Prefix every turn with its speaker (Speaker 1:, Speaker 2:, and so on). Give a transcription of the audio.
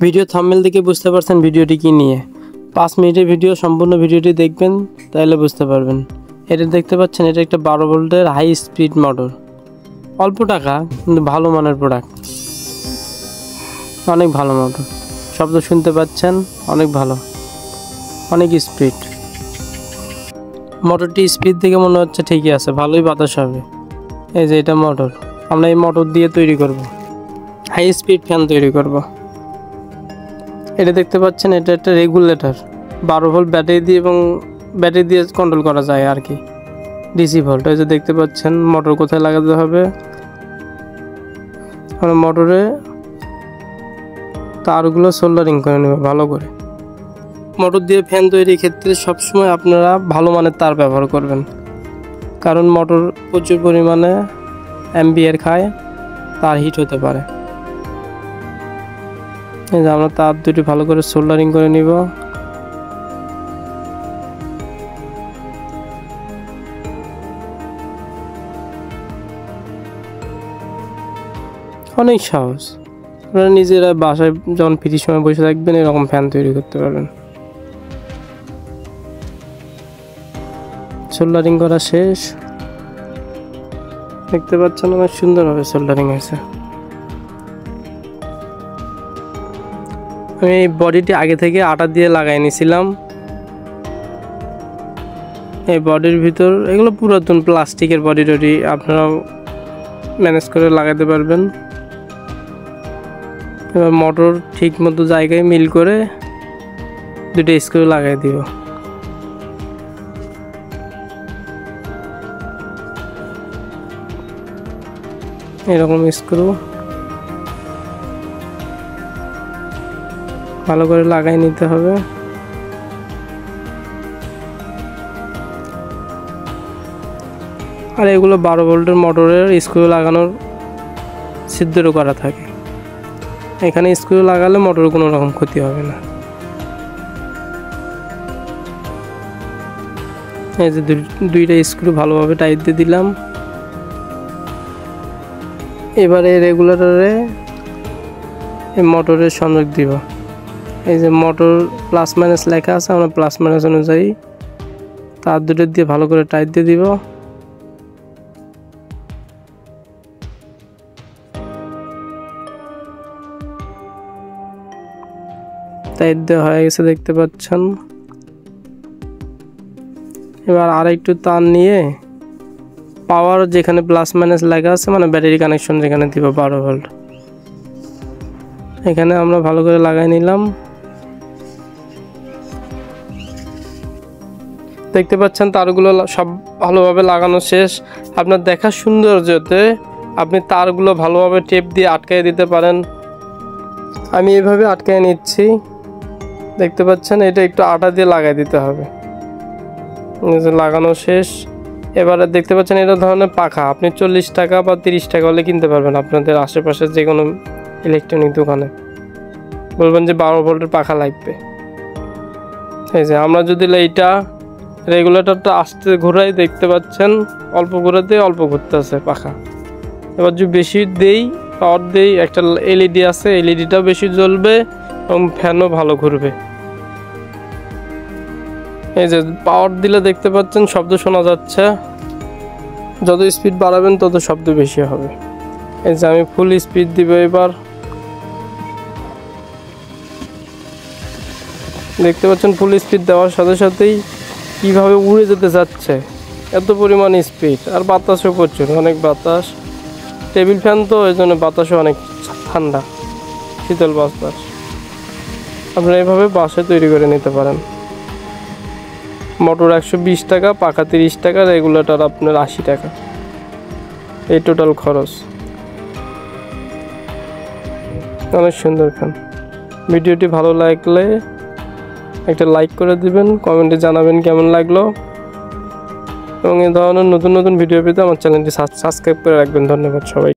Speaker 1: Video thumbnail দেখে বুঝতে পারছেন ভিডিওটি কি নিয়ে। 5 মিনিটের ভিডিও, সম্পূর্ণ ভিডিওটি দেখবেন তাহলে বুঝতে পারবেন। এটা দেখতে পাচ্ছেন, এটা একটা 12 ভোল্টের হাই স্পিড মোটর। অল্প টাকা কিন্তু ভালো মানের প্রোডাক্ট, অনেক ভালো মোটর। শব্দ শুনতে পাচ্ছেন, অনেক ভালো, অনেক স্পিড। মোটরটি স্পিড থেকে মনে হচ্ছে ঠিকই আছে, ভালোই বাতাস হবে। এই যে এটা মোটর, আমরা এই মোটর দিয়ে তৈরি করব, হাই স্পিড ফ্যান তৈরি করব। এটা দেখতে পাচ্ছেন, এটা একটা রেগুলেটর, 12 ভোল্ট ব্যাটারি দিয়ে, এবং ব্যাটারি দিয়ে কন্ট্রোল করা যায় আর কি, ডিসি ভোল্ট। এই যে দেখতে পাচ্ছেন মোটর কোথায় লাগাতে হবে। আমরা মোটরে তারগুলো সোল্ডারিং করে নেব ভালো করে। মোটর দিয়ে ফ্যান তৈরির ক্ষেত্রে সবসময় আপনারা ভালো মানের তার ব্যবহার করবেন, কারণ মোটর প্রচুর পরিমাণে অ্যাম্পিয়ার খায়, তার হিট হতে পারে। এই যে আমরা তার দুটি ভালো করে সোল্ডারিং করে নিব। অনেক সহজ, আপনারা নিজেরা বাসায় যখন ফ্রি সময় বসে থাকবেন এরকম ফ্যান তৈরি করতে পারবেন। সোল্ডারিং করা শেষ, দেখতে পাচ্ছেন অনেক সুন্দরভাবে সোল্ডারিং হয়েছে। আমি এই বডিটি আগে থেকে আটা দিয়ে লাগাই নিয়েছিলাম। এই বডির ভিতর এগুলো পুরাতন প্লাস্টিকের বডি টডি আপনারা ম্যানেজ করে লাগাতে পারবেন। এবার মোটর ঠিক মতো জায়গায় মিল করে দুটো স্ক্রু লাগাই দিব। এরকম স্ক্রু ভালো করে লাগাই নিতে হবে। আর এগুলো 12 ভোল্টের মোটরের স্ক্রু লাগানোর ছিদ্র করা থাকে, এখানে স্ক্রু লাগালে মোটর কোনো রকম ক্ষতি হবে না। এই যে দুইটা স্ক্রু ভালোভাবে টাইট দিয়ে দিলাম। এবারে রেগুলেটরে এই মোটরের সংযোগ দিব। এই যে মোটর প্লাস মাইনাস লেখা আছে, আমরা প্লাস মাইনাস অনুযায়ী তার দুটো দিয়ে ভালো করে টাইট দিয়ে দিব। টাইট দেওয়া হয়ে গেছে দেখতে পাচ্ছেন। এবার আরেকটু তার নিয়ে পাওয়ার যেখানে প্লাস মাইনাস লেখা আছে, মানে ব্যাটারি কানেকশন যেখানে দিব 12 ভোল্ট, এখানে আমরা ভালো করে লাগাই নিলাম। দেখতে পাচ্ছেন তারগুলো সব ভালোভাবে লাগানো শেষ। আপনার দেখার সৌন্দর্যতে আপনি তারগুলো ভালোভাবে টেপ দিয়ে আটকায় দিতে পারেন। আমি এভাবে আটকায় নিচ্ছি, দেখতে পাচ্ছেন। এটা একটু আটা দিয়ে লাগাই দিতে হবে। লাগানো শেষ। এবারে দেখতে পাচ্ছেন এটা ধরনের পাখা আপনি 40 টাকা বা 30 টাকা হলে কিনতে পারবেন আপনাদের আশেপাশে যে কোনো ইলেকট্রনিক দোকানে। বলবেন যে 12 ভোল্টের পাখা লাগবে। এই যে আমরা যদি এইটা রেগুলেটরটা আস্তে ঘোরাই, দেখতে পাচ্ছেন অল্প ঘোরাতে অল্প ঘুরতেছে পাখা। এবার যদি বেশি দেই, পাওয়ার দেই, একটা এলইডি আছে, এলইডিটাও বেশি জ্বলবে এবং ফ্যানও ভালো ঘুরবে। এই যে পাওয়ার দিলে দেখতে পাচ্ছেন শব্দ শোনা যাচ্ছে, যত স্পিড বাড়াবেন তত শব্দ বেশি হবে। এই যে আমি ফুল স্পিড দিব এবার, দেখতে পাচ্ছেন ফুল স্পিড দেওয়ার সাথে সাথেই কিভাবে উড়ে যেতে যাচ্ছে, এত পরিমাণ স্পিড। আর বাতাসও প্রচুর, অনেক বাতাস। টেবিল ফ্যান তো এই জন্য বাতাসও অনেক ঠান্ডা, শীতল বাতাস। আপনারা এভাবে বাসায় তৈরি করে নিতে পারেন। মোটর 120 টাকা, পাখা 30 টাকা, রেগুলেটর আপনার 80 টাকা, এই টোটাল খরচ। অনেক সুন্দর ফ্যান। ভিডিওটি ভালো লাগলে একটা লাইক করে দিবেন, কমেন্টে জানাবেন কেমন লাগলো, এবং এই ধরনের নতুন নতুন ভিডিও পেতে আমার চ্যানেলটি সাবস্ক্রাইব করে রাখবেন। ধন্যবাদ সবাই।